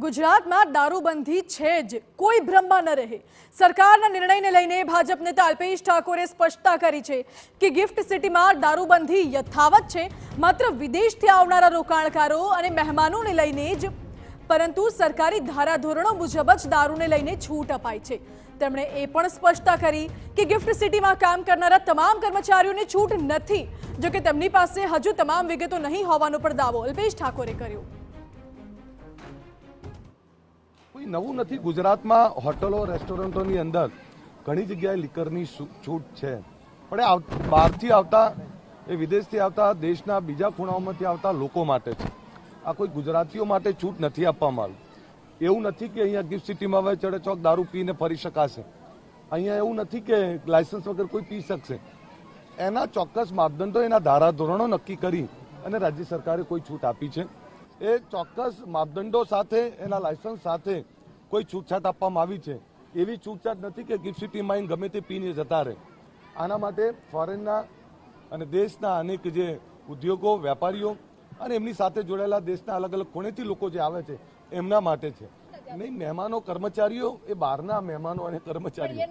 ગુજરાતમાં દારૂબંધી છે જ, કોઈ ભ્રમમાં ન રહે। સરકારના નિર્ણયને લઈને ભાજપ નેતા અલ્પેશ ઠાકોરે સ્પષ્ટતા કરી છે કે ગિફ્ટ સિટીમાં દારૂબંધી યથાવત છે, માત્ર વિદેશથી આવનારા રોકાણકારો અને મહેમાનોને લઈને જ, પરંતુ સરકારી ધારાધોરણો મુજબ જ દારૂને લઈને છૂટ અપાય છે। તેમણે એ પણ સ્પષ્ટતા કરી કે ગિફ્ટ સિટીમાં કામ કરનારા તમામ કર્મચારીઓને છૂટ નથી, જો કે તેમની પાસે હજુ તમામ વિગતો નહીં હોવાનો પણ દાવો અલ્પેશ ઠાકોરે કર્યો। કોઈ નવું નથી। ગુજરાતમાં હોટલો રેસ્ટોરન્ટોની અંદર ઘણી જગ્યાએ લિકરની છૂટ છે, પણ એ બહારથી આવતા એ વિદેશથી આવતા દેશના બીજા ખૂણાઓમાંથી આવતા લોકો માટે છે। આ કોઈ ગુજરાતીઓ માટે છૂટ નથી આપવામાં આવી। એવું નથી કે અહીંયા ગિફ્ટ સિટીમાં હવે ચડેચોક દારૂ પીને ફરી શકાશે। અહીંયા એવું નથી કે લાયસન્સ વગર કોઈ પી શકશે। એના ચોક્કસ માપદંડો, એના ધારાધોરણો નક્કી કરી અને રાજ્ય સરકારે કોઈ છૂટ આપી છે। એ ચોક્કસ માપદંડો સાથે, એના લાયસન્સ સાથે કોઈ છૂટછાટ આપવામાં આવી છે। એવી છૂટછાટ નથી કે ગિફ્ટ સિટીમાં ગમે તે પીને જતા રહે। આના માટે ફોરેનના અને દેશના અનેક જે ઉદ્યોગો, વેપારીઓ અને એમની સાથે જોડાયેલા દેશના અલગ અલગ ખૂણેથી લોકો જે આવે છે એમના માટે છે, નહીં મહેમાનો, કર્મચારીઓ એ બહારના મહેમાનો અને કર્મચારીઓ।